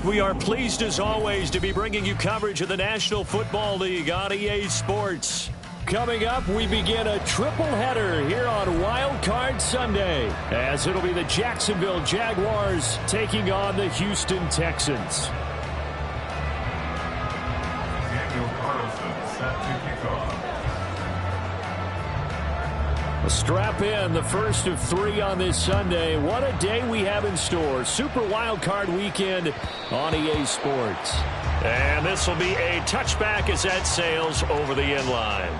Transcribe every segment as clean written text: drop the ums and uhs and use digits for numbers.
We are pleased as always to be bringing you coverage of the National Football League on EA Sports. Coming up, we begin a triple header here on Wild Card Sunday, as it'll be the Jacksonville Jaguars taking on the Houston Texans. Strap in, the first of 3 on this Sunday. What a day we have in store. Super Wild Card Weekend on EA Sports. And this will be a touchback as that sails over the end line.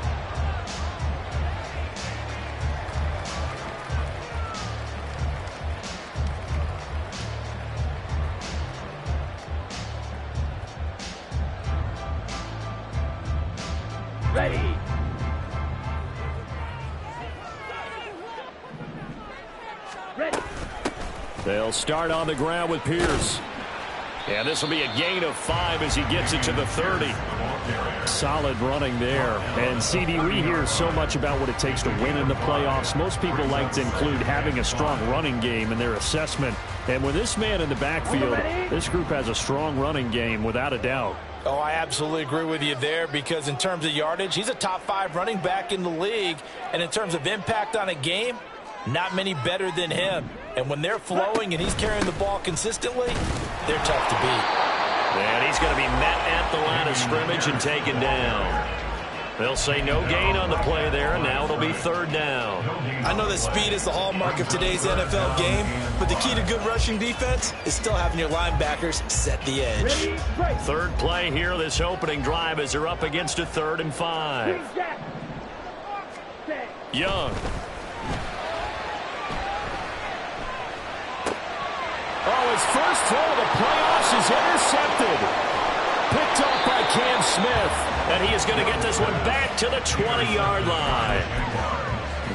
Ready. They'll start on the ground with Pierce. And this will be a gain of 5 as he gets it to the 30. Solid running there. And, CD, we hear so much about what it takes to win in the playoffs. Most people like to include having a strong running game in their assessment. And with this man in the backfield, this group has a strong running game without a doubt. Oh, I absolutely agree with you there, because in terms of yardage, he's a top 5 running back in the league. And in terms of impact on a game, not many better than him. And when they're flowing and he's carrying the ball consistently, they're tough to beat. And he's going to be met at the line of scrimmage and taken down. They'll say no gain on the play there, and now it'll be 3rd down. I know that speed is the hallmark of today's NFL game, but the key to good rushing defense is still having your linebackers set the edge. 3rd play here, this opening drive, as they're up against a 3rd and 5. Young. Oh, his first throw of the playoffs is intercepted. Picked off by Cam Smith. And he is going to get this one back to the 20-yard line.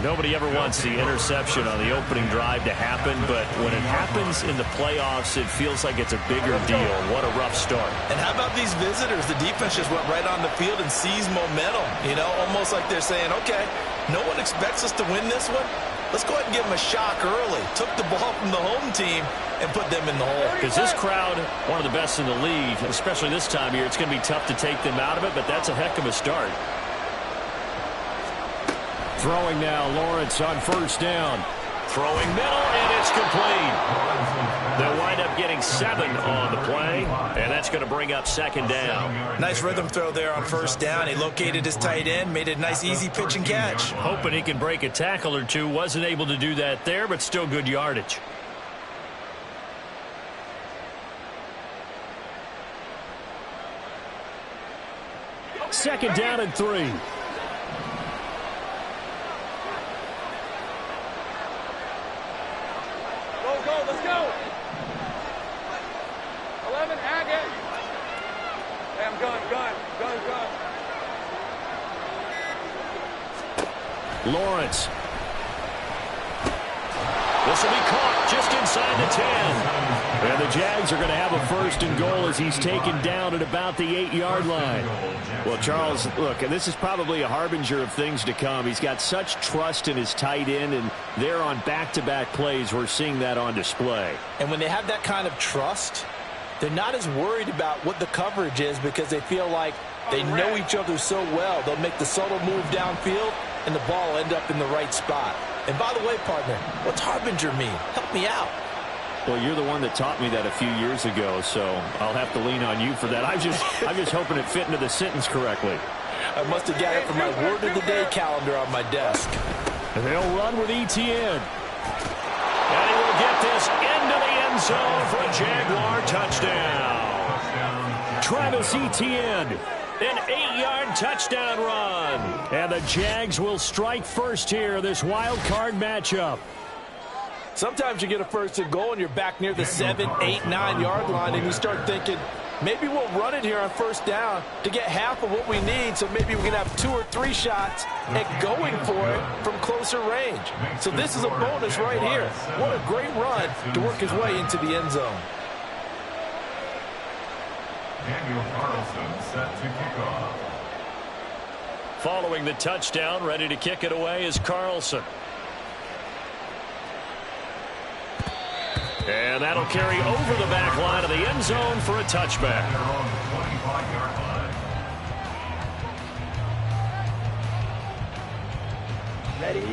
Nobody ever wants the interception on the opening drive to happen, but when it happens in the playoffs, it feels like it's a bigger deal. What a rough start. And how about these visitors? The defense just went right on the field and seized momentum. You know, almost like they're saying, okay, no one expects us to win this one. Let's go ahead and give them a shock early. Took the ball from the home team and put them in the hole. Because this crowd, one of the best in the league, especially this time of year, it's going to be tough to take them out of it, but that's a heck of a start. Throwing now, Lawrence on 1st down. Throwing middle, and it's complete. They'll wind up getting 7 on the play, and that's going to bring up 2nd down. Nice rhythm throw there on 1st down. He located his tight end, made a nice easy pitch and catch. Hoping he can break a tackle or two. Wasn't able to do that there, but still good yardage. Second down and 3. Let's go. 11, Haggett. Hey, I'm gun. Lawrence. This will be caught just inside the 10. And the Jags are going to have a 1st and goal as he's taken down at about the 8-yard line. Well, Charles, look, this is probably a harbinger of things to come. He's got such trust in his tight end, and they're on back-to-back plays. We're seeing that on display. And when they have that kind of trust, they're not as worried about what the coverage is, because they feel like they know each other so well. They'll make the subtle move downfield, and the ball will end up in the right spot. And by the way, partner, what's harbinger mean? Help me out. Well, you're the one that taught me that a few years ago, so I'll have to lean on you for that. I'm just hoping it fit into the sentence correctly. I must have got it from my word of the day calendar on my desk. And they'll run with ETN. And he will get this into the end zone for a Jaguar touchdown. Travis Etienne, an 8-yard touchdown run. And the Jags will strike first here, this wild card matchup. Sometimes you get a 1st and goal and you're back near the 7, 8, 9-yard line, and you start thinking, maybe we'll run it here on 1st down to get half of what we need, so maybe we can have 2 or 3 shots at going for it from closer range. So this is a bonus right here. What a great run to work his way into the end zone. Daniel Carlson set to kick off. Following the touchdown, ready to kick it away is Carlson. And that'll carry over the back line of the end zone for a touchback.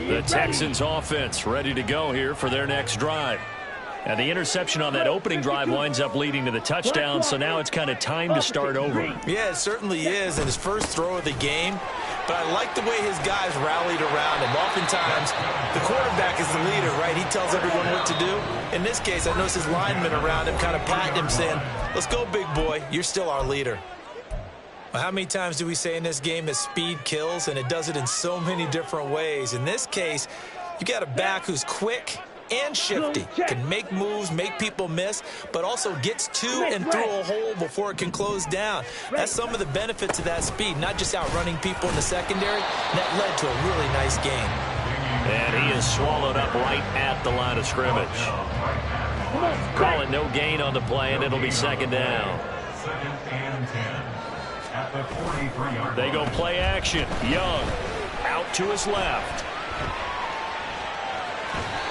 The Texans offense ready to go here for their next drive. And the interception on that opening drive winds up leading to the touchdown, so now it's kind of time to start over. Yeah, it certainly is in his first throw of the game. But I like the way his guys rallied around him. Oftentimes, the quarterback is the leader, right? He tells everyone what to do. In this case, I noticed his linemen around him kind of patting him, saying, let's go, big boy. You're still our leader. Well, how many times do we say in this game that speed kills? And it does it in so many different ways. In this case, you got a back who's quick and shifty, can make moves, make people miss, but also gets to and through a hole before it can close down. That's some of the benefits of that speed, not just outrunning people in the secondary. And that led to a really nice game. And he is swallowed up right at the line of scrimmage. Call it no gain on the play, and it'll be second down. Second and 10 at the 43-yard line. They go play action. Young out to his left.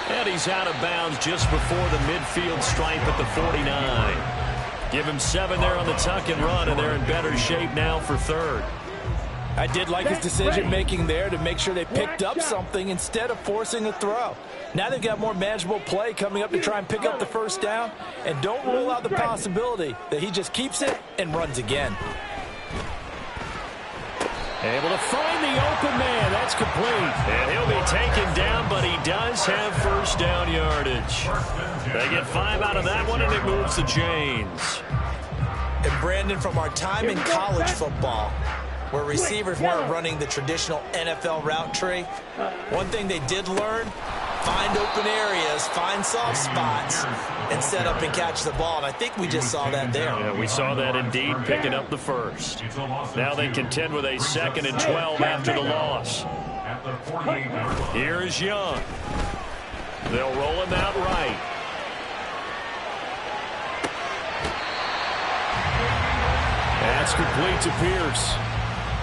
And he's out of bounds just before the midfield stripe at the 49. Give him 7 there on the tuck and run, and they're in better shape now for third. I did like his decision-making there to make sure they picked up something instead of forcing a throw. Now they've got more manageable play coming up to try and pick up the first down, and don't rule out the possibility that he just keeps it and runs again. Able to find the open man. That's complete. And he'll be taken down, but he does have first down yardage. They get 5 out of that one, and it moves the chains. And Brandon, from our time in college football, where receivers weren't running the traditional NFL route tree, one thing they did learn, find open areas, find soft spots, and set up and catch the ball. And I think we just saw that there. Yeah, we saw that indeed, picking up the first. Now they contend with a 2nd and 12 after the loss. Here is Young. They'll roll him out right. That's complete to Pierce.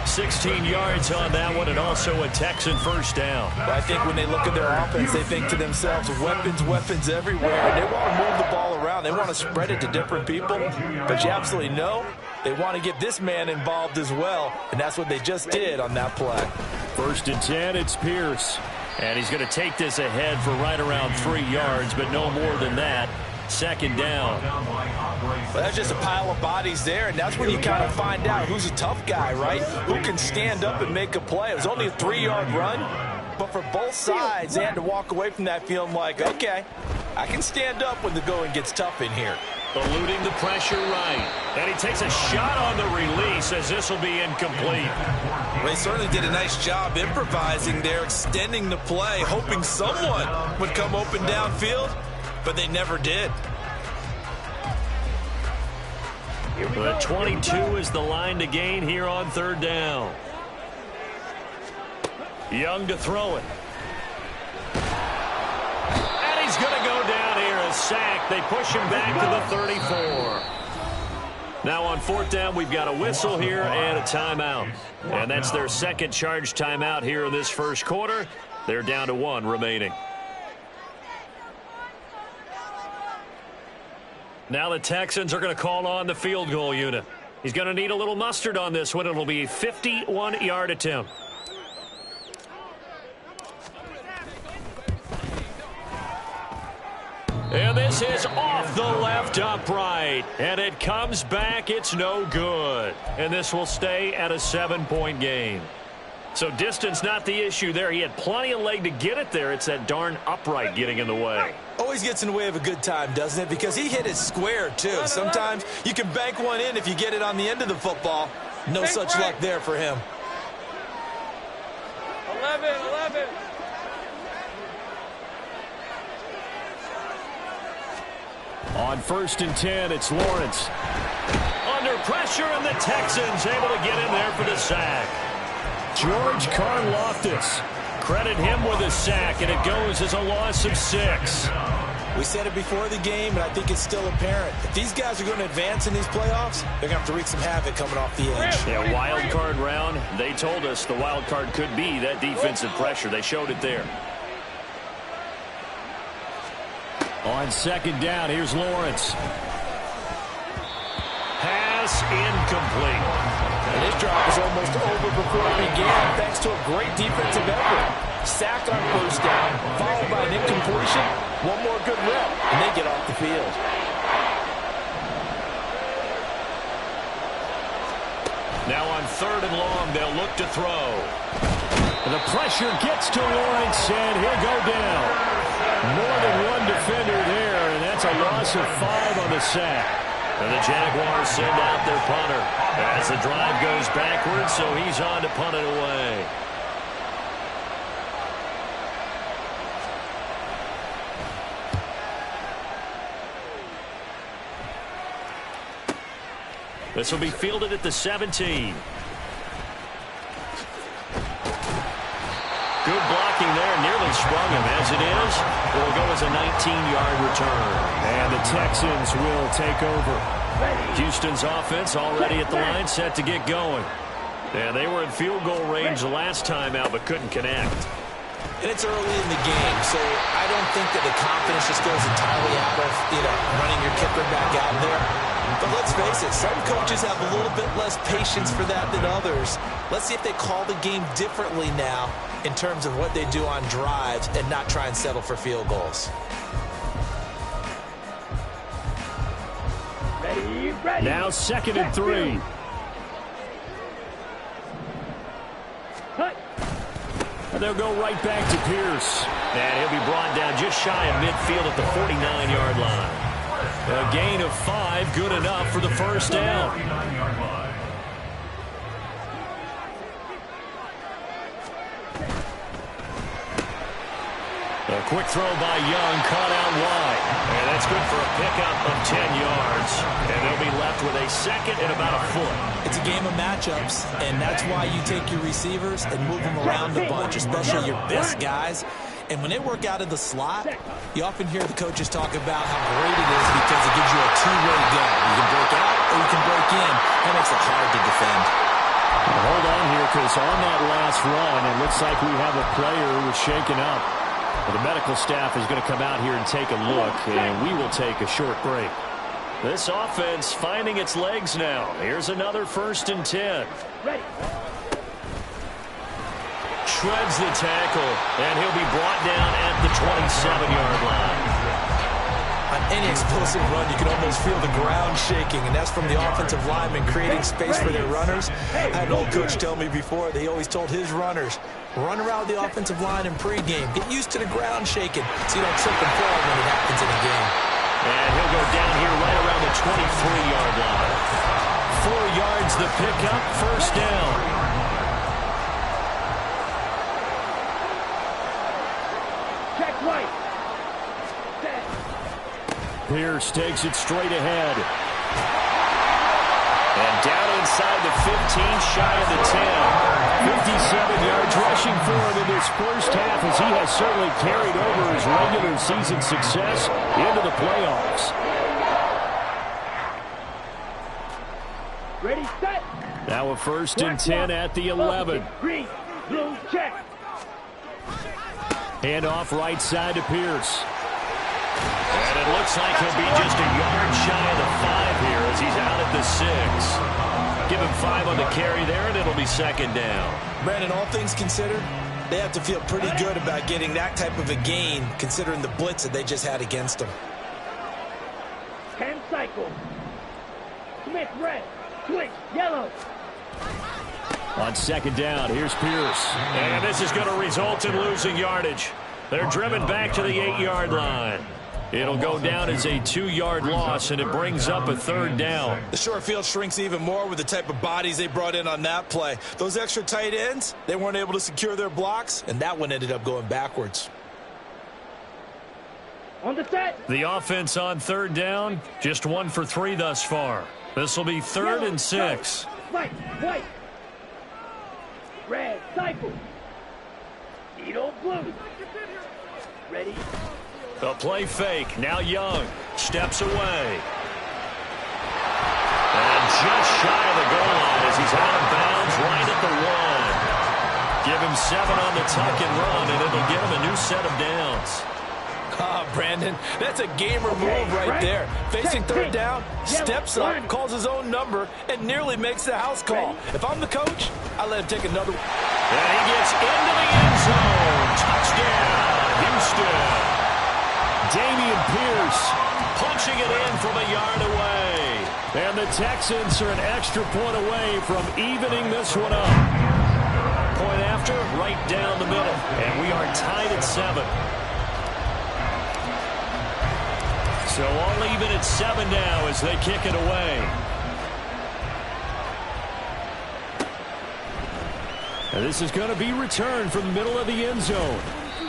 16 yards on that one, and also a Texan first down. I think when they look at their offense, they think to themselves, weapons, weapons everywhere. And they want to move the ball around. They want to spread it to different people. But you absolutely know they want to get this man involved as well. And that's what they just did on that play. 1st and 10, it's Pierce. And he's going to take this ahead for right around 3 yards, but no more than that. 2nd down. Well, that's just a pile of bodies there, and that's when you kind of find out who's a tough guy, right? Who can stand up and make a play. It was only a 3-yard run, but for both sides, they had to walk away from that feeling like, okay, I can stand up when the going gets tough in here. Eluding the pressure right. And he takes a shot on the release as this will be incomplete. Well, they certainly did a nice job improvising there, extending the play, hoping someone would come open downfield, but they never did. The 22 is the line to gain here on 3rd down. Young to throw it. And he's going to go down here, a sack. They push him back to the 34. Now on 4th down, we've got a whistle here and a timeout. And that's their 2nd charge timeout here in this first quarter. They're down to 1 remaining. Now the Texans are going to call on the field goal unit. He's going to need a little mustard on this one. It'll be a 51-yard attempt. And this is off the left upright. And it comes back. It's no good. And this will stay at a 7-point game. So distance not the issue there. He had plenty of leg to get it there. It's that darn upright getting in the way. Always gets in the way of a good time, doesn't it? Because he hit it square, too. Sometimes you can bank one in if you get it on the end of the football. No such luck there for him. 11. On 1st and 10, it's Lawrence. Under pressure, and the Texans able to get in there for the sack. George Karlaftis. Credit him with a sack, and it goes as a loss of 6. We said it before the game, and I think it's still apparent. If these guys are going to advance in these playoffs, they're going to have to wreak some havoc coming off the edge. Yeah, wild card round. They told us the wild card could be that defensive pressure. They showed it there. On second down, here's Lawrence. Pass incomplete. And this drive was almost over before it began, thanks to a great defensive effort. Sack on first down, followed by an incompletion. One more good rep, and they get off the field. Now on third and long, they'll look to throw. The pressure gets to Lawrence, and he'll go down. More than one defender there, and that's a loss of 5 on the sack. And the Jaguars send out their punter as the drive goes backwards, so he's on to punt it away. This will be fielded at the 17. Good blocking there, nearly sprung him. As it is, it will go as a 19-yard return. And the Texans will take over. Houston's offense already at the line, set to get going. And they were in field goal range the last time out, but couldn't connect. And it's early in the game, so I don't think that the confidence just goes entirely out of, running your kicker back out there. But let's face it, some coaches have a little bit less patience for that than others. Let's see if they call the game differently now in terms of what they do on drives and not try and settle for field goals. Ready. Now 2nd and 3. And they'll go right back to Pierce. And he'll be brought down just shy of midfield at the 49-yard line. A gain of 5, good enough for the first down. 49-yard line. A quick throw by Young, caught out wide. And that's good for a pickup of 10 yards. And they'll be left with a second and about a foot. It's a game of matchups, and that's why you take your receivers and move them around a bunch, especially your best guys. And when they work out of the slot, you often hear the coaches talk about how great it is because it gives you a two-way gun. You can break out or you can break in. That makes it hard to defend. Now hold on here, because on that last run, it looks like we have a player who's shaken up. The medical staff is going to come out here and take a look, and we will take a short break. This offense finding its legs now. Here's another 1st and 10. Ready. Shreds the tackle, and he'll be brought down at the 27-yard line. On any explosive run, you can almost feel the ground shaking, and that's from the offensive linemen creating space for their runners. I had an old coach tell me before, they always told his runners, run around the offensive line in pregame. Get used to the ground shaking so you don't trip and fall when it happens in a game. And he'll go down here right around the 23-yard line. 4 yards the pickup, first down. Check right. Set. Pierce takes it straight ahead. And down inside the 15, shy of the 10. 57 yards rushing for him in this first half, as he has certainly carried over his regular season success into the playoffs. Ready, set. Now a 1st and 10 at the 11. Green, blue, check. Hand off right side to Pierce. And it looks like he'll be just a yard shy of the 5 here as he's out at the 6. Give him 5 on the carry there, and it'll be 2nd down. Brandon, all things considered, they have to feel pretty good about getting that type of a gain, considering the blitz that they just had against them. 10 cycles. Smith, red. Switch, yellow. On 2nd down, here's Pierce. And this is going to result in losing yardage. They're driven back to the 8-yard line. It'll go down as a 2-yard loss, and it brings up a 3rd down. The short field shrinks even more with the type of bodies they brought in on that play. Those extra tight ends, they weren't able to secure their blocks, and that one ended up going backwards. On the set. The offense on 3rd down, just 1 for 3 thus far. This will be 3rd and 6. White, white. Red, cycle. Edo, blue. Ready. A play fake. Now Young steps away. And just shy of the goal line as he's out of bounds right at the 1. Give him 7 on the tuck and run, and it'll give him a new set of downs. Brandon. That's a gamer move right there. Facing third down, steps up, calls his own number, and nearly makes the house call. If I'm the coach, I let him take another one. And he gets into the end zone. Touchdown, Houston. Dameon Pierce punching it in from a yard away. And the Texans are an extra point away from evening this one up. Point after, right down the middle. And we are tied at 7. So all even at 7 now as they kick it away. And this is going to be returned from the middle of the end zone.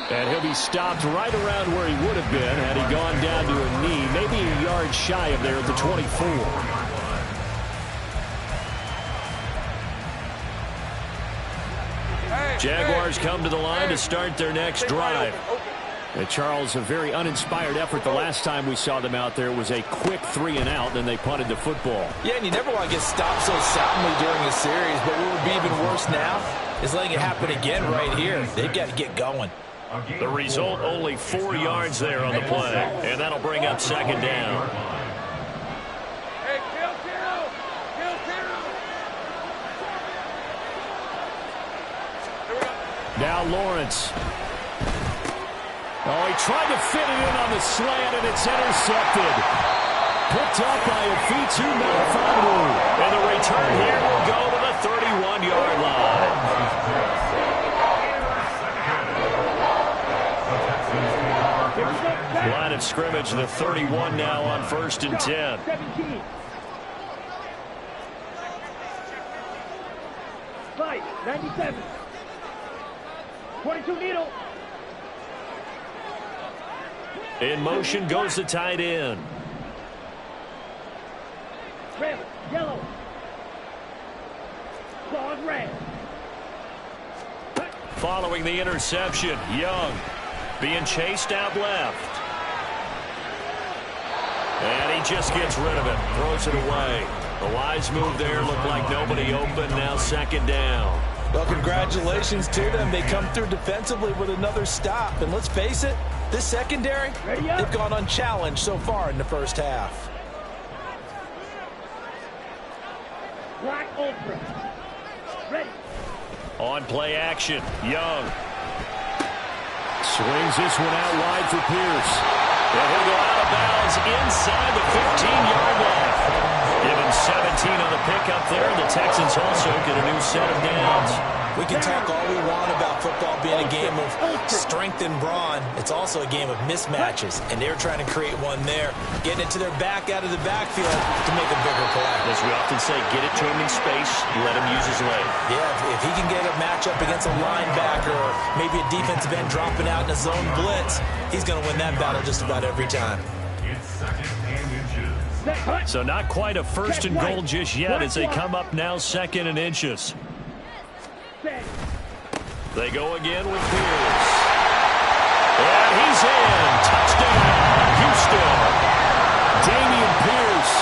And he'll be stopped right around where he would have been had he gone down to a knee, maybe a yard shy of there at the 24. Jaguars come to the line to start their next drive. Charles, a very uninspired effort the last time we saw them out there. It was a quick 3-and-out, then they punted the football. Yeah, and you never want to get stopped so soundly during a series, but what would be even worse now is letting it happen again right here. They've got to get going. The result, only 4 yards there on the play, and that'll bring up second down. Hey, kill Tiro! Kill Tiro! Here we go. Now Lawrence. Oh, he tried to fit it in on the slant, and it's intercepted. Picked up by Afitu Melifonwu. And the return here will go to the 31-yard line. Line of scrimmage, the 31 now on 1st and 10. 17. Fight, 97. 22 needle. In motion goes the tight end. Red, yellow. Claws red. Following the interception, Young being chased out left. And he just gets rid of it, throws it away. A wise move there, looked like nobody open, now second down. Well, congratulations to them. They come through defensively with another stop. And let's face it, this secondary, they've gone unchallenged so far in the first half. Black Ultra. Ready. On play action, Young. Swings this one out wide for Pierce. And he'll go out of bounds inside the 15-yard line. Give him 17 on the pickup there. The Texans also get a new set of downs. We can talk all we want about football being a game of strength and brawn. It's also a game of mismatches, and they're trying to create one there, getting it to their back out of the backfield to make a bigger play. As we often say, get it to him in space, let him use his leg. Yeah, if he can get a matchup against a linebacker or maybe a defensive end dropping out in a zone blitz, he's going to win that battle just about every time. So not quite a 1st and goal just yet as they come up now 2nd and inches. They go again with Pierce. And he's in. Touchdown, Houston. Dameon Pierce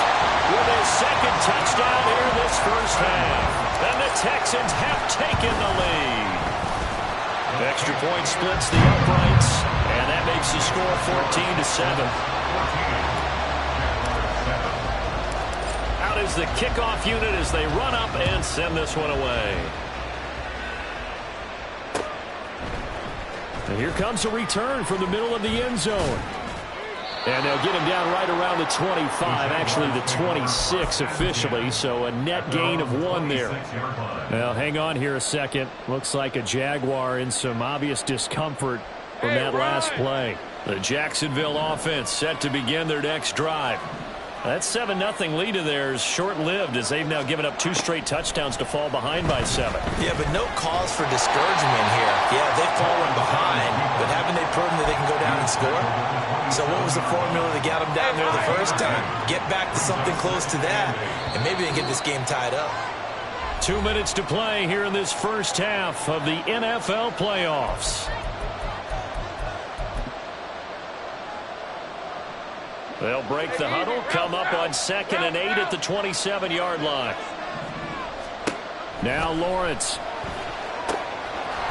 with his 2nd touchdown here in this first half. And the Texans have taken the lead. Extra point splits the uprights, and that makes the score 14-7. Out is the kickoff unit as they run up and send this one away. And here comes a return from the middle of the end zone. And they'll get him down right around the 25, actually the 26 officially, so a net gain of 1 there. Now, hang on here a second. Looks like a Jaguar in some obvious discomfort from that last play. The Jacksonville offense set to begin their next drive. That 7-0 lead of theirs short-lived as they've now given up 2 straight touchdowns to fall behind by 7. Yeah, but no cause for discouragement here. Yeah, they've fallen behind, but haven't they proven that they can go down and score? So what was the formula that got them down there the first time? Get back to something close to that, and maybe they get this game tied up. 2 minutes to play here in this first half of the NFL playoffs. They'll break the huddle, come up on 2nd and 8 at the 27-yard line. Now Lawrence.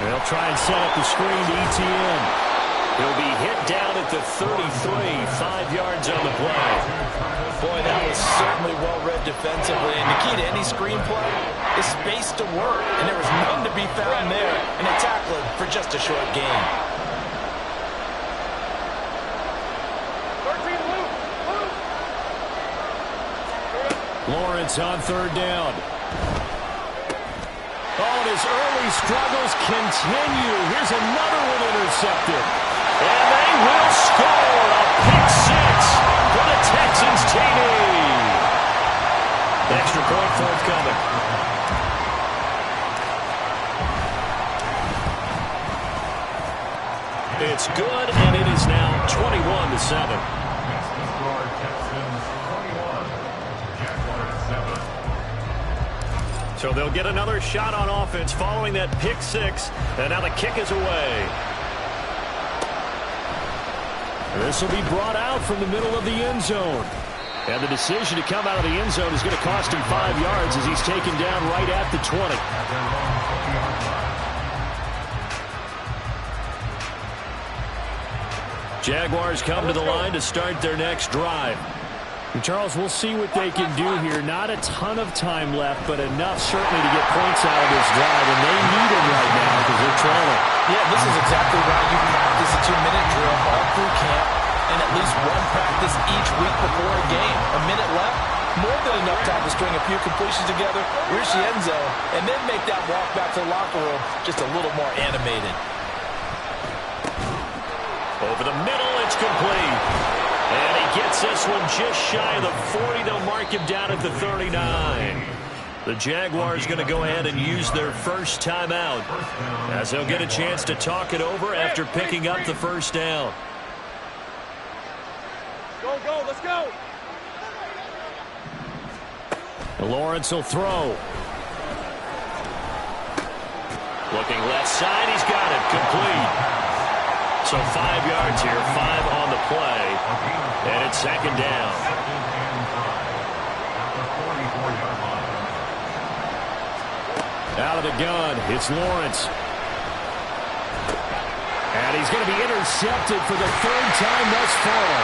They'll try and set up the screen to ETN. He'll be hit down at the 33, 5 yards on the play. Boy, that was certainly well-read defensively. And the key to any screenplay is space to work. And there was none to be found there. And they tackled for just a short gain. Lawrence on third down. Oh, and his early struggles continue. Here's another one intercepted. And they will score a pick six for the Texans TD. Extra point forthcoming. It's good, and it is now 21-7. So they'll get another shot on offense following that pick six, and now the kick is away. This will be brought out from the middle of the end zone. And the decision to come out of the end zone is going to cost him 5 yards as he's taken down right at the 20. Jaguars come to the line to start their next drive. And Charles, we'll see what they can do here. Not a ton of time left, but enough certainly to get points out of this drive, and they need them right now because they're trailing. Yeah, this is exactly why you practice a 2-minute drill all through camp and at least one practice each week before a game. A minute left, more than enough time to string a few completions together, reach the end zone, and then make that walk back to the locker room just a little more animated. Over the middle, it's complete. And he gets this one just shy of the 40. They'll mark him down at the 39. The Jaguars going to go ahead and use their first timeout as they'll get a chance to talk it over after picking up the first down. Go, go, let's go. Lawrence will throw. Looking left side, he's got it. Complete. So 5 yards here, 5 on the play, and it's second down. Out of the gun, it's Lawrence. And he's going to be intercepted for the third time thus far.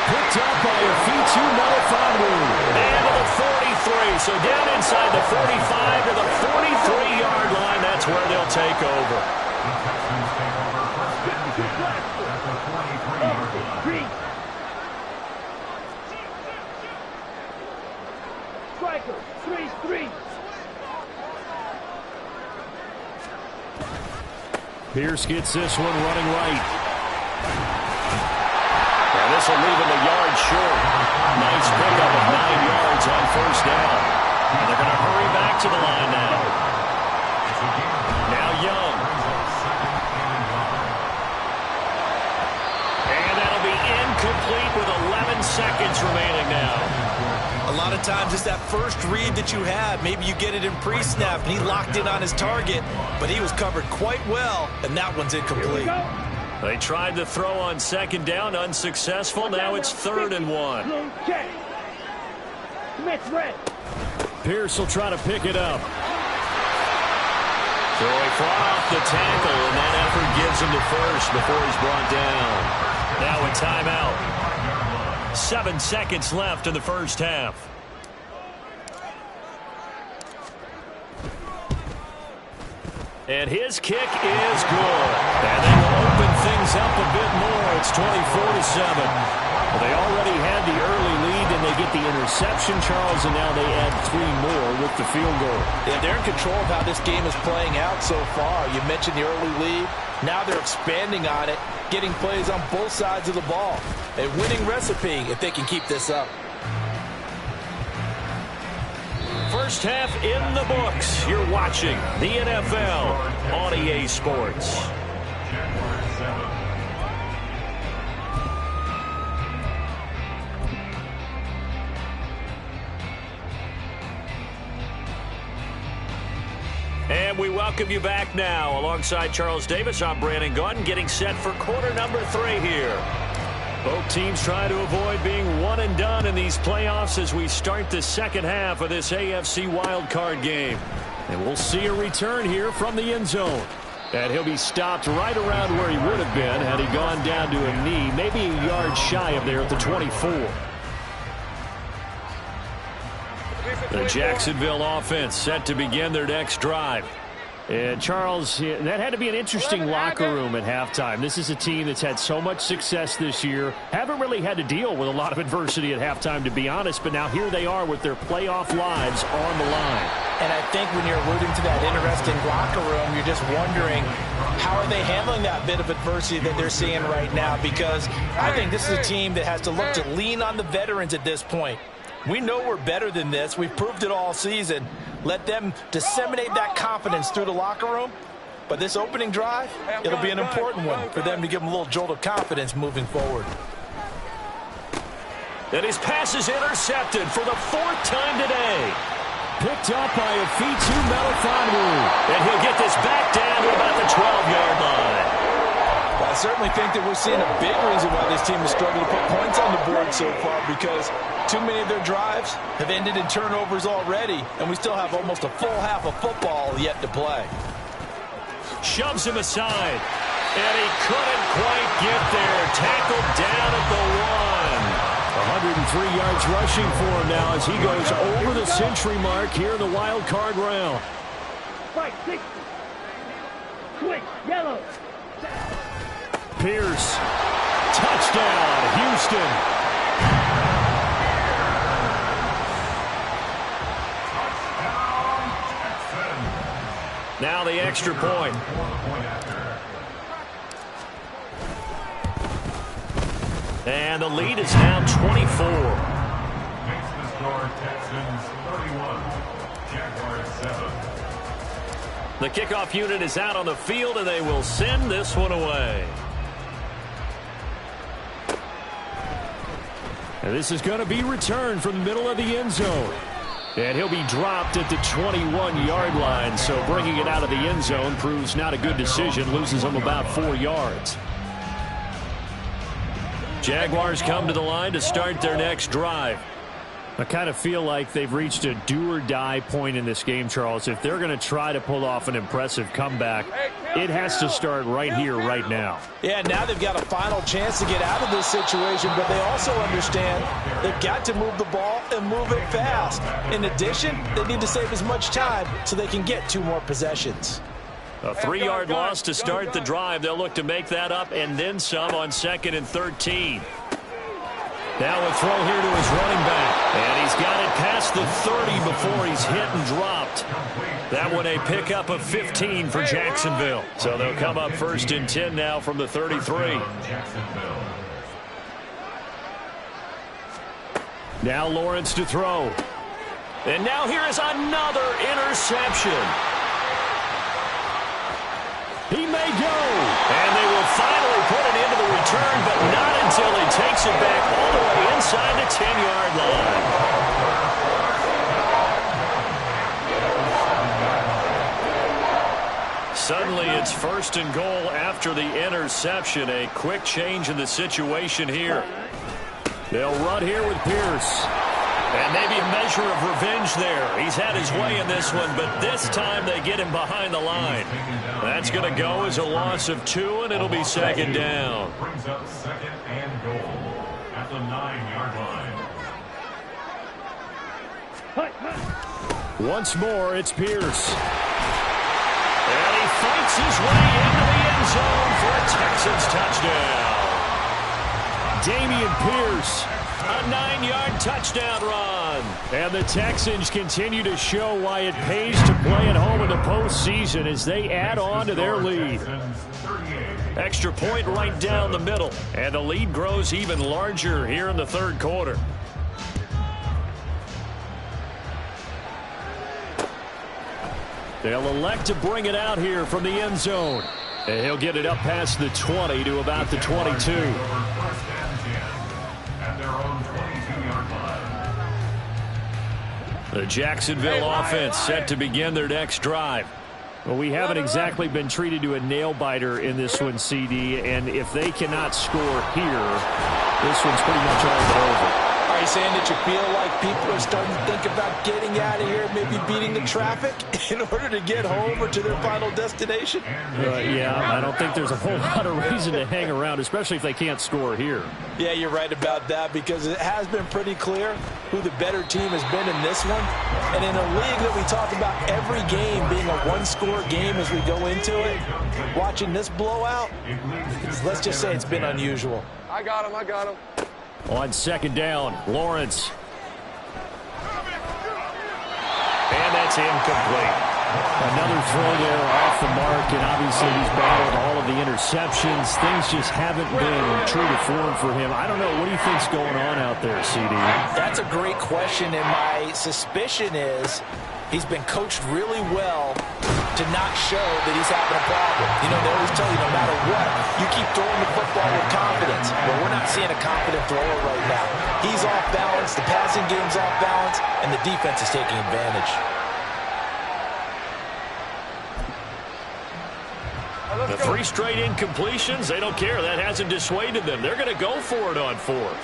Picked up by a Fitu Melifonwu. And to the 43, so down inside the 45 to the 43-yard line. That's where they'll take over. Striker, 3-3. Pierce gets this one running right. And this will leave him a yard short. Nice pickup of 9 yards on first down. And they're going to hurry back to the line now. Now Young. And that'll be incomplete with 11 seconds remaining now. A lot of times it's that first read that you have. Maybe you get it in pre-snap, and he locked in on his target, but he was covered quite well, and that one's incomplete. They tried to throw on second down, unsuccessful. Now it's 3rd and 1. Smith red. Pierce will try to pick it up. So he fought off the tackle, and that effort gives him to first before he's brought down. Now a timeout. 7 seconds left in the first half. And his kick is good. And they will open things up a bit more. It's 24-7. Well, they already had the early lead, and they get the interception, Charles, and now they add 3 more with the field goal. Yeah, they're in control of how this game is playing out so far. You mentioned the early lead. Now they're expanding on it, getting plays on both sides of the ball. A winning recipe if they can keep this up. First half in the books. You're watching the NFL on EA Sports. And we welcome you back now. Alongside Charles Davis, I'm Brandon Gunn, getting set for quarter number 3 here. Both teams try to avoid being one and done in these playoffs as we start the second half of this AFC wildcard game. And we'll see a return here from the end zone. And he'll be stopped right around where he would have been had he gone down to a knee, maybe a yard shy of there at the 24. The Jacksonville offense set to begin their next drive. And, Charles, that had to be an interesting locker room at halftime. This is a team that's had so much success this year. Haven't really had to deal with a lot of adversity at halftime, to be honest. But now here they are with their playoff lives on the line. And I think when you're alluding to that interesting locker room, you're just wondering how are they handling that bit of adversity that they're seeing right now. Because I think this is a team that has to look to lean on the veterans at this point. We know we're better than this. We've proved it all season. Let them disseminate that confidence through the locker room. But this opening drive, it'll be an important one for them to give them a little jolt of confidence moving forward. And his pass is intercepted for the 4th time today. Picked up by Afitu Melifonwu. And he'll get this back down to about the 12-yard line. I certainly think that we're seeing a big reason why this team has struggled to put points on the board so far, because too many of their drives have ended in turnovers already, and we still have almost a full half of football yet to play. Shoves him aside, and he couldn't quite get there. Tackled down at the 1. 103 yards rushing for him now as he goes over the century mark here in the wild card round. Fight 60. Quick, yellow. Pierce, touchdown, Houston. Now the extra point. And the lead is now 24. Makes the score Texans 31, Jaguars 7. The kickoff unit is out on the field, and they will send this one away. And this is going to be returned from the middle of the end zone. And he'll be dropped at the 21-yard line, so bringing it out of the end zone proves not a good decision, loses him about 4 yards. Jaguars come to the line to start their next drive. I kind of feel like they've reached a do-or-die point in this game, Charles. If they're going to try to pull off an impressive comeback, it has to start right here, right now. Yeah, now they've got a final chance to get out of this situation, but they also understand they've got to move the ball and move it fast. In addition, they need to save as much time so they can get 2 more possessions. A 3-yard loss to start the drive. They'll look to make that up and then some on 2nd and 13. Now a throw here to his running back. And he's got it past the 30 before he's hit and dropped. That one a pickup of 15 for Jacksonville. So they'll come up 1st and 10 now from the 33. Now Lawrence to throw. And now here is another interception. He may go. And they will finally put it into the return, but not until he takes it back all the way inside the 10-yard line. Suddenly it's 1st and goal after the interception. A quick change in the situation here. They'll run here with Pierce. And maybe a measure of revenge there. He's had his way in this one, but this time they get him behind the line. That's going to go as a loss of 2, and it'll be 2nd down. Brings up 2nd and goal at the 9-yard line. Once more, it's Pierce. And he fights his way into the end zone for a Texans touchdown. Damian Pierce. A 9-yard touchdown run. And the Texans continue to show why it pays to play at home in the postseason as they add on to their lead. Extra point right down the middle. And the lead grows even larger here in the 3rd quarter. They'll elect to bring it out here from the end zone. And he'll get it up past the 20 to about the 22. The Jacksonville offense set to begin their next drive. Well, we haven't exactly been treated to a nail-biter in this one, CD, and if they cannot score here, this one's pretty much all but over. Are you saying that you feel like people are starting to think about getting out of here, maybe beating the traffic in order to get home or to their final destination? Yeah, I don't think there's a whole lot of reason to hang around, especially if they can't score here. Yeah, you're right about that, because it has been pretty clear who the better team has been in this one. And in a league that we talk about every game being a one-score game as we go into it, watching this blowout, let's just say it's been unusual. I got him. On second down, Lawrence. And that's incomplete. Another throw there off the mark, and obviously he's battled all of the interceptions. Things just haven't been true to form for him. I don't know. What do you think's going on out there, CD? That's a great question, and my suspicion is he's been coached really well to not show that he's having a problem. You know, they always tell you no matter what, you keep throwing the football with confidence. Well, we're not seeing a confident thrower right now. He's off balance, the passing game's off balance, and the defense is taking advantage. The 3 straight incompletions, they don't care. That hasn't dissuaded them. They're going to go for it on 4th.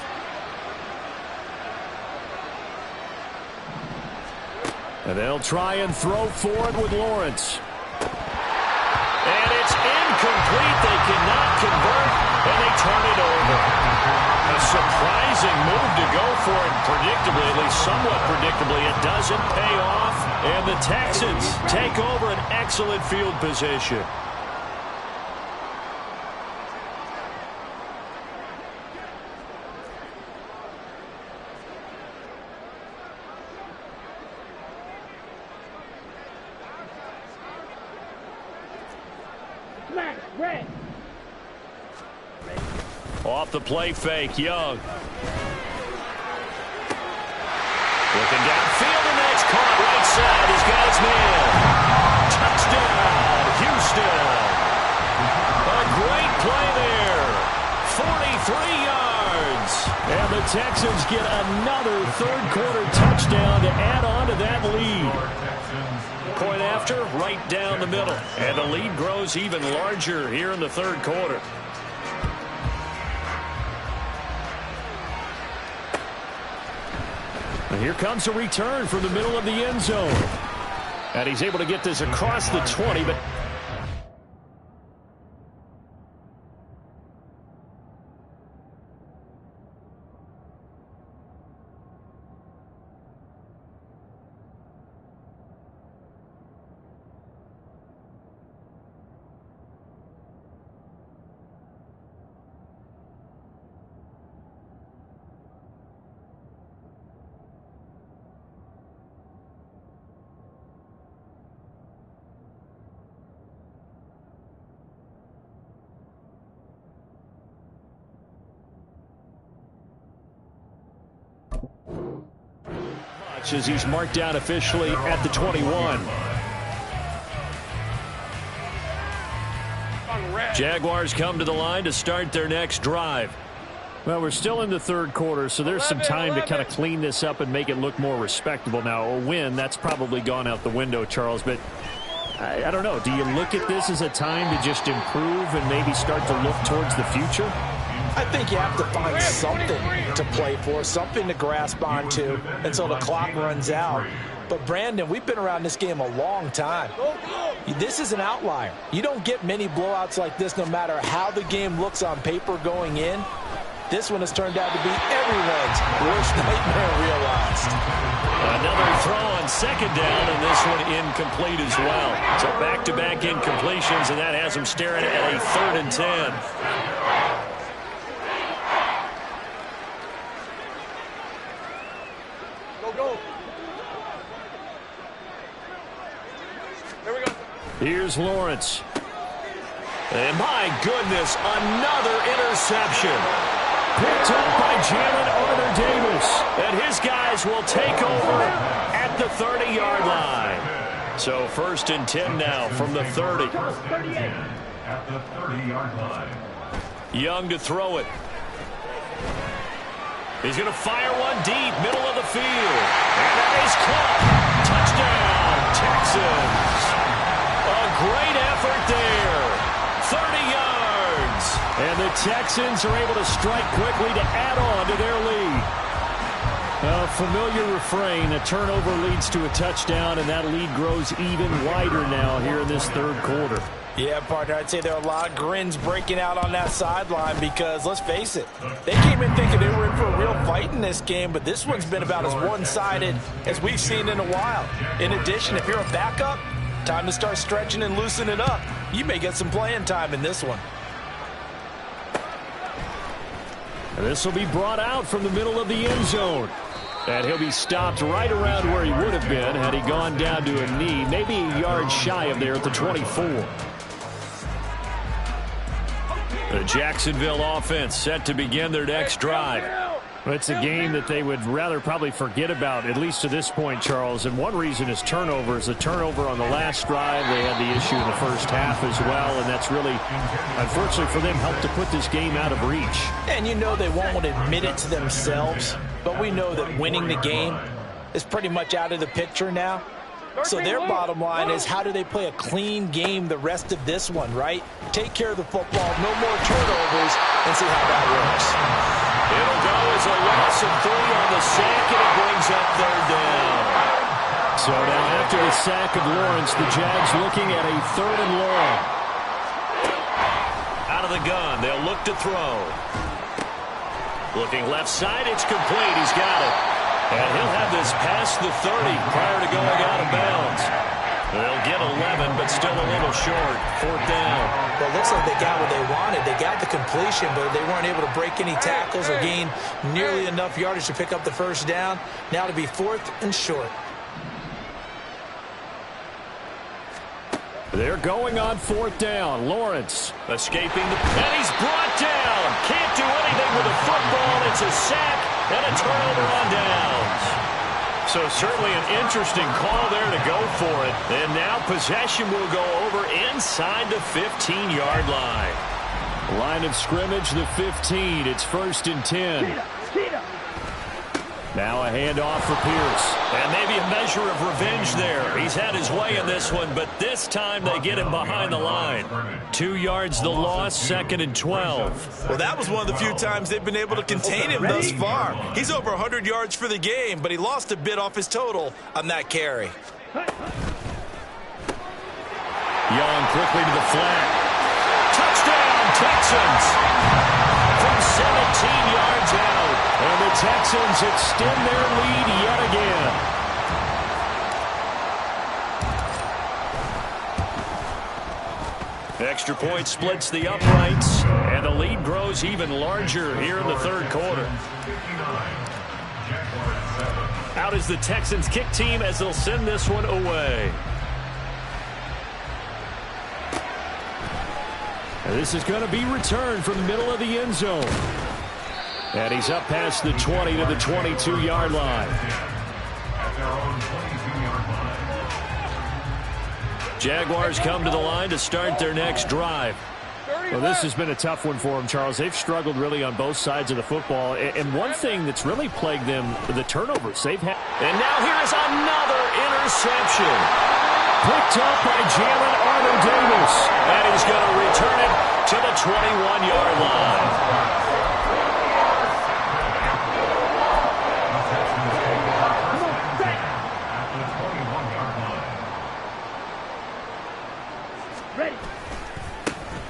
And they'll try and throw for it with Lawrence. And it's incomplete. They cannot convert, and they turn it over. A surprising move to go for it predictably, at least somewhat predictably. It doesn't pay off, and the Texans take over an excellent field position. Off the play fake, Young. Looking downfield, and that's caught right side. He's got his man. Touchdown, Houston. A great play there. 43 yards. And the Texans get another third-quarter touchdown to add on to that lead. Point after, right down the middle. And the lead grows even larger here in the third quarter. And here comes a return from the middle of the end zone. And he's able to get this across the 20, but as he's marked down officially at the 21. Jaguars come to the line to start their next drive. Well, we're still in the third quarter, so there's some time to kind of clean this up and make it look more respectable. Now, a win, that's probably gone out the window, Charles, but I don't know. Do you look at this as a time to just improve and maybe start to look towards the future? I think you have to find something to play for, something to grasp onto until the clock runs out. But, Brandon, we've been around this game a long time. This is an outlier. You don't get many blowouts like this no matter how the game looks on paper going in. This one has turned out to be everyone's worst nightmare realized. Another throw on second down, and this one incomplete as well. So back-to-back incompletions, and that has them staring at a 3rd and 10. Here's Lawrence. And my goodness, another interception. Picked up by Jalen Arthur-Davis. And his guys will take over at the 30-yard line. So 1st and 10 now from the 30. At the 30-yard line. Young to throw it. He's going to fire one deep, middle of the field. And that is caught. Touchdown, Texans. A great effort there. 30 yards. And the Texans are able to strike quickly to add on to their lead. A familiar refrain, a turnover leads to a touchdown, and that lead grows even wider now here in this third quarter. Yeah, partner, I'd say there are a lot of grins breaking out on that sideline because, let's face it, they came in thinking they were in for a real fight in this game, but this one's been about as one-sided as we've seen in a while. In addition, if you're a backup, time to start stretching and loosening up. You may get some playing time in this one. This will be brought out from the middle of the end zone. And he'll be stopped right around where he would have been had he gone down to a knee, maybe a yard shy of there at the 24. The Jacksonville offense set to begin their next drive. It's a game that they would rather probably forget about, at least to this point, Charles. And one reason is turnovers. The turnover on the last drive, they had the issue in the first half as well, and that's really, unfortunately for them, helped to put this game out of reach. And you know they won't admit it to themselves, but we know that winning the game is pretty much out of the picture now. So their bottom line is, how do they play a clean game the rest of this one, right? Take care of the football, no more turnovers, and see how that works. It'll go as a loss of 3 on the sack, and it brings up third down. So now after the sack of Lawrence, the Jags looking at a 3rd and long. Out of the gun, they'll look to throw. Looking left side, it's complete. He's got it. And he'll have this past the 30 prior to going out of bounds. They'll get 11, but still a little short. 4th down. Well, it looks like they got what they wanted. They got the completion, but they weren't able to break any tackles or gain nearly enough yardage to pick up the first down. Now to be 4th and short. They're going on 4th down. Lawrence escaping the... And he's brought down. Can't do anything with the football. It's a sack and a turnover on downs. So certainly an interesting call there to go for it. And now possession will go over inside the 15-yard line. Line of scrimmage, the 15. It's 1st and 10. Now a handoff for Pierce. And maybe a measure of revenge there. He's had his way in this one, but this time they get him behind the line. 2 yards the loss, 2nd and 12. Well, that was one of the few times they've been able to contain him thus far. He's over 100 yards for the game, but he lost a bit off his total on that carry. Young quickly to the flat. Touchdown, Texans! From 17 yards out. And the Texans extend their lead yet again. Extra point splits the uprights, and the lead grows even larger here in the third quarter. Out is the Texans kick team as they'll send this one away. And this is going to be returned from the middle of the end zone. And he's up past the 20 to the 22-yard line. Jaguars come to the line to start their next drive. Well, this has been a tough one for them, Charles. They've struggled really on both sides of the football. And one thing that's really plagued them, the turnovers they've had. And now here is another interception. Picked up by Jalen Armour-Davis. And he's going to return it to the 21-yard line.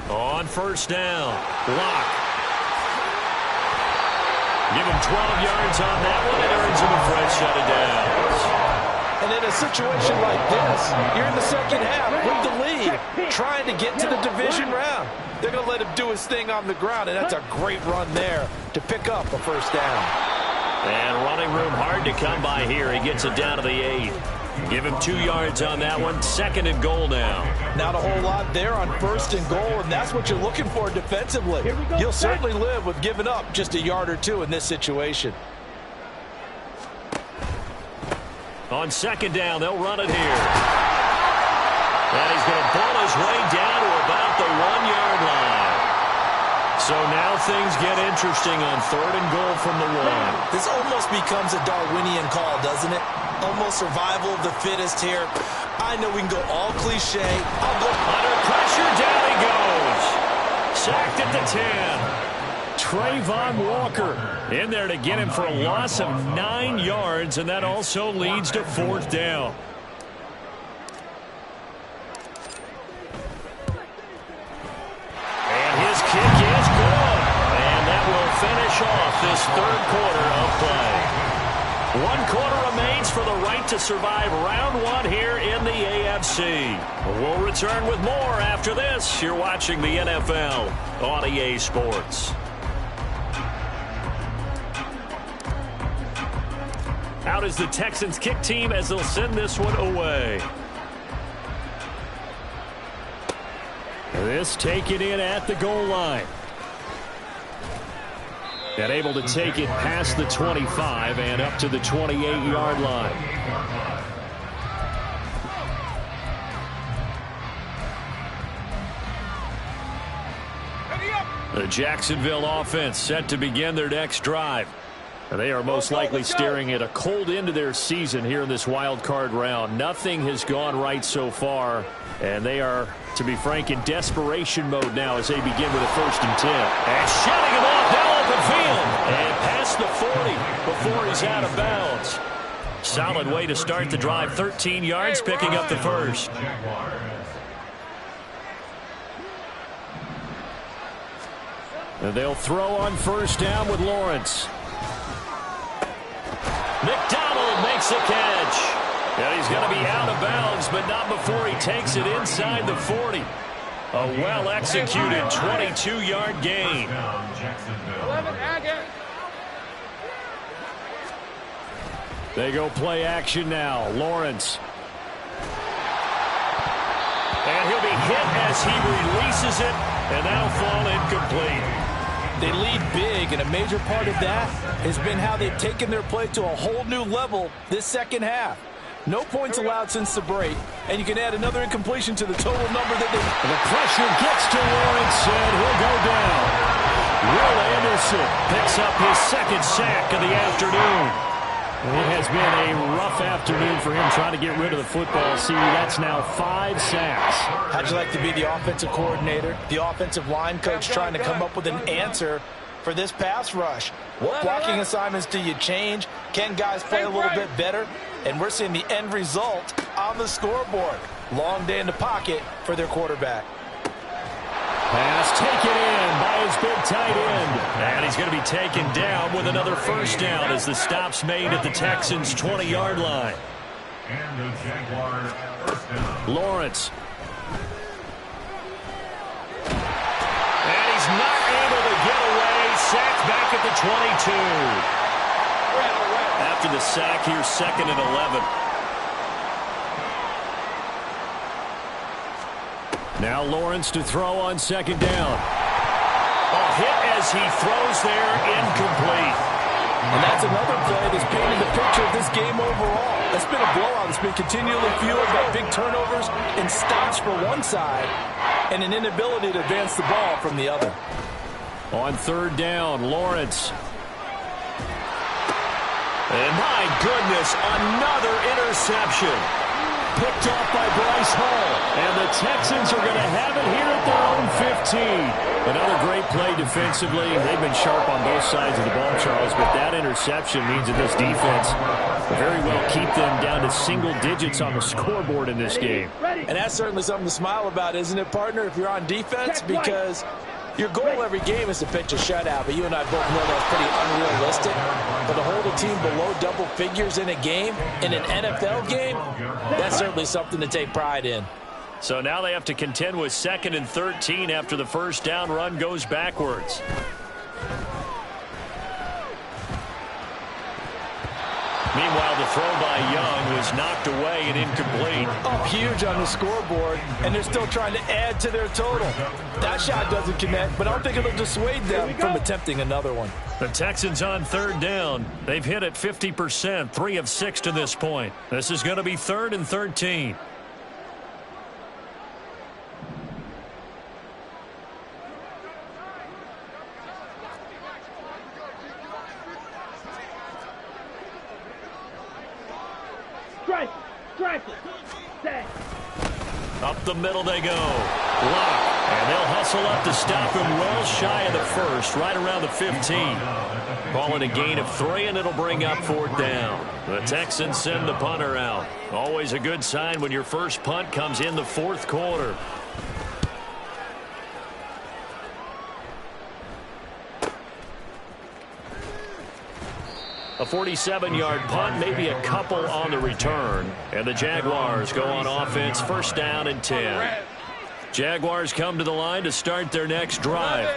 On 1st down, block. Give him 12 yards on that one. It earns him a fresh set of downs. And in a situation like this, you're in the second half with the lead, trying to get to the division round. They're going to let him do his thing on the ground, and that's a great run there to pick up a 1st down. And running room hard to come by here. He gets it down to the 8. Give him 2 yards on that one. 2nd and goal now. Not a whole lot there on 1st and goal, and that's what you're looking for defensively. You'll certainly live with giving up just a yard or 2 in this situation. On 2nd down, they'll run it here. And he's going to pull his way down to about the 1-yard line. So now things get interesting on 3rd and goal from the 1. This almost becomes a Darwinian call, doesn't it? Almost survival of the fittest here. I know we can go all cliche. I'll go under pressure. Down he goes. Sacked at the 10. Trayvon Walker in there to get him for a loss of 9 yards, and that also leads to 4th down. And his kick is good. And that will finish off this 3rd quarter of play. 1 quarter remains for the right to survive round 1 here in the AFC. We'll return with more after this. You're watching the NFL on EA Sports. Out is the Texans kick team as they'll send this one away. This taken in at the goal line. And able to take it past the 25 and up to the 28-yard line. The Jacksonville offense set to begin their next drive. They are most likely staring at a cold end to their season here in this wild card round. Nothing has gone right so far, and they are, to be frank, in desperation mode now as they begin with a 1st and 10. And shutting him off down open field and past the 40 before he's out of bounds. Solid way to start the drive. 13 yards, picking up the 1st. And they'll throw on 1st down with Lawrence. McDonald makes a catch. And he's going to be out of bounds, but not before he takes it inside the 40. A well-executed 22-yard gain. 11, They go play action now. Lawrence. And he'll be hit as he releases it, and that'll fall incomplete. They lead big, and a major part of that has been how they've taken their play to a whole new level this 2nd half. No points allowed since the break, and you can add another incompletion to the total number that they... The pressure gets to Lawrence, and he'll go down. Will Anderson picks up his 2nd sack of the afternoon. It has been a rough afternoon for him trying to get rid of the football. See, that's now 5 sacks. How'd you like to be the offensive coordinator, the offensive line coach trying to come up with an answer for this pass rush? What blocking assignments do you change? Can guys play a little bit better? And we're seeing the end result on the scoreboard. Long day in the pocket for their quarterback. Pass taken in by his big tight end. And he's going to be taken down with another 1st down as the stop's made at the Texans' 20-yard line. And the Jaguars 1st down. Lawrence. And he's not able to get away. Sacked back at the 22. After the sack, here's 2nd and 11. Now Lawrence to throw on 2nd down. A hit as he throws there, incomplete. And that's another play that's painted the picture of this game overall. It's been a blowout. It's been continually fueled by big turnovers and stops for one side and an inability to advance the ball from the other. On 3rd down, Lawrence. And my goodness, another interception. Picked off by Bryce Hall. And the Texans are going to have it here at their own 15. Another great play defensively. They've been sharp on both sides of the ball, Charles, but that interception means that this defense will very well keep them down to single digits on the scoreboard in this game. And that's certainly something to smile about, isn't it, partner, if you're on defense? Because your goal every game is to pitch a shutout, but you and I both know that's pretty unrealistic. But to hold a team below double figures in a game, in an NFL game, that's certainly something to take pride in. So now they have to contend with 2nd and 13 after the 1st down run goes backwards. Meanwhile, the throw by Young was knocked away and incomplete. Up huge on the scoreboard, and they're still trying to add to their total. That shot doesn't connect, but I don't think it'll dissuade them from attempting another one. The Texans on 3rd down. They've hit it 50%, 3 of 6 to this point. This is going to be 3rd and 13. Strike it. Set. Up the middle they go. Block. And they'll hustle up to stop him well shy of the first, right around the 15. Call it a gain of 3, and it'll bring up 4th down. The Texans send the punter out. Always a good sign when your first punt comes in the 4th quarter. A 47-yard punt, maybe a couple on the return. And the Jaguars go on offense, 1st down and 10. Jaguars come to the line to start their next drive.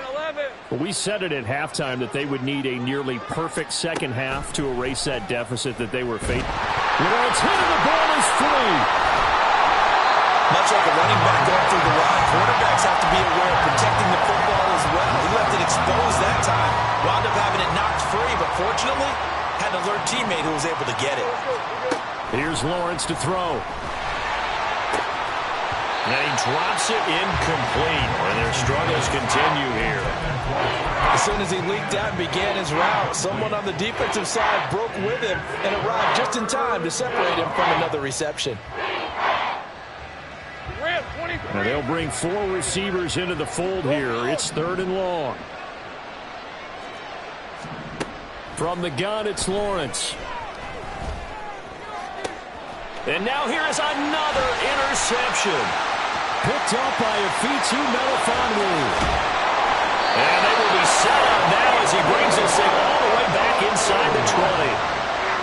We said it at halftime that they would need a nearly perfect second half to erase that deficit that they were facing. It's hit and the ball is free. Much like a running back going through the line, quarterbacks have to be aware of protecting the football as well. He left it exposed that time, wound up having it knocked free, but fortunately had an alert teammate who was able to get it. Here's Lawrence to throw. And he drops it incomplete, and their struggles continue here. As soon as he leaked out and began his route, someone on the defensive side broke with him and arrived just in time to separate him from another reception. Now they'll bring 4 receivers into the fold here. It's 3rd and long. From the gun, it's Lawrence. And now here is another interception. Picked up by Afitu Melifonwu. And they will be set up now as he brings this thing all the way back inside the 20.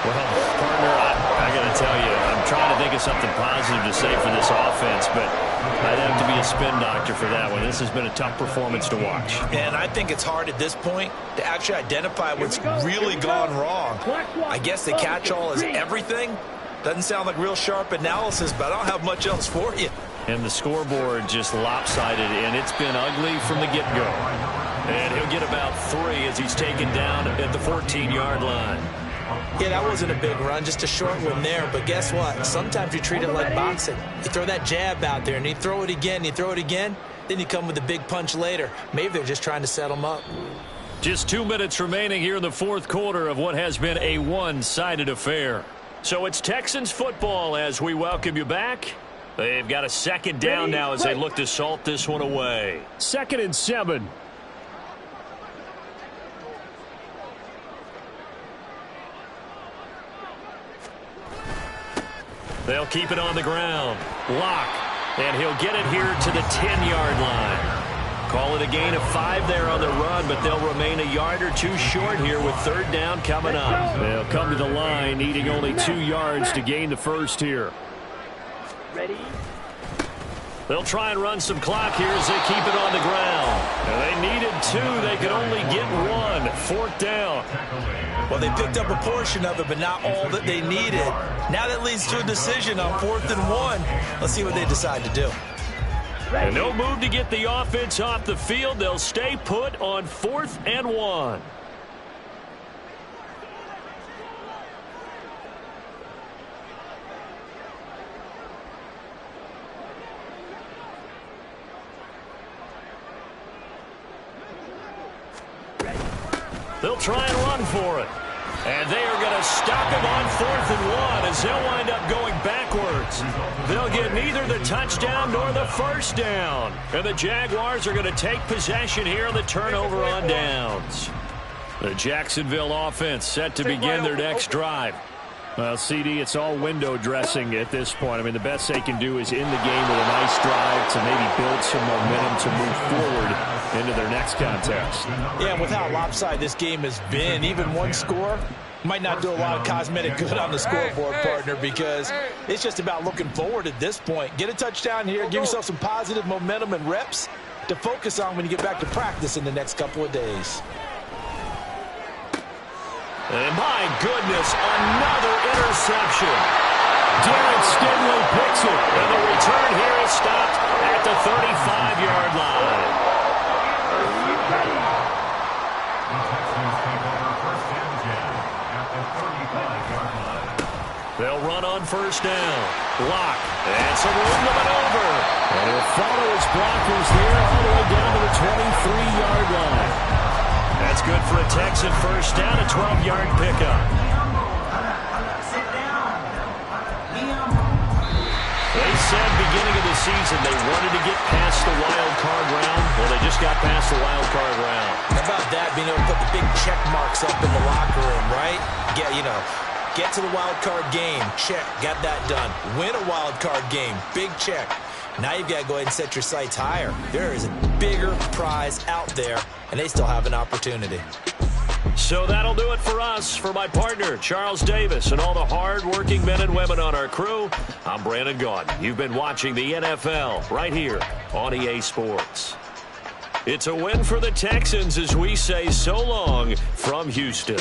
Well, partner, I got to tell you, I'm trying to think of something positive to say for this offense, but I'd have to be a spin doctor for that one. This has been a tough performance to watch. And I think it's hard at this point to actually identify what's really gone wrong. I guess the catch-all is everything. Doesn't sound like real sharp analysis, but I don't have much else for you. And the scoreboard just lopsided, and it's been ugly from the get-go. And he'll get about 3 as he's taken down at the 14-yard line. Yeah, that wasn't a big run, just a short one there. But guess what? Sometimes you treat it like boxing. You throw that jab out there, and you throw it again, then you come with a big punch later. Maybe they're just trying to set them up. Just 2 minutes remaining here in the 4th quarter of what has been a one-sided affair. So it's Texans football as we welcome you back. They've got a 2nd down now as they look to salt this one away. 2nd and 7. They'll keep it on the ground. Lock. And he'll get it here to the 10-yard line. Call it a gain of 5 there on the run, but they'll remain a yard or 2 short here with 3rd down coming up. They'll come to the line needing only 2 yards to gain the first here. Ready? They'll try and run some clock here as they keep it on the ground. And they needed 2. They could only get 1. 4th down. Well, they picked up a portion of it, but not all that they needed. Now that leads to a decision on 4th and 1. Let's see what they decide to do. And no move to get the offense off the field. They'll stay put on 4th and 1. They'll try and run for it. And they are going to stop him on 4th and 1 as they'll wind up going backwards. They'll get neither the touchdown nor the first down. And the Jaguars are going to take possession here on the turnover on downs. The Jacksonville offense set to begin their next drive. Well, CD, it's all window dressing at this point. I mean, the best they can do is end the game with a nice drive to maybe build some momentum to move forward into their next contest. Yeah, with how lopsided this game has been, even one score might not do a lot of cosmetic good on the scoreboard, partner, because it's just about looking forward at this point. Get a touchdown here, give yourself some positive momentum and reps to focus on when you get back to practice in the next couple of days. And my goodness, another interception. Derek Stingley picks it. And the return here is stopped at the 35-yard line. They'll run on 1st down. Block. And some room to maneuver. And he'll follow his blockers here all the way down to the 23-yard line. That's good for a Texan first down, a 12-yard pickup. They said beginning of the season, they wanted to get past the wild card round. Well, they just got past the wild card round. How about that, being able to put the big check marks up in the locker room, right? Get to the wild card game. Check. Got that done. Win a wild card game. Big check. Now you've got to go ahead and set your sights higher. There is a bigger prize out there, and they still have an opportunity. So that'll do it for us. For my partner, Charles Davis, and all the hard-working men and women on our crew, I'm Brandon Gaudin. You've been watching the NFL right here on EA Sports. It's a win for the Texans as we say so long from Houston.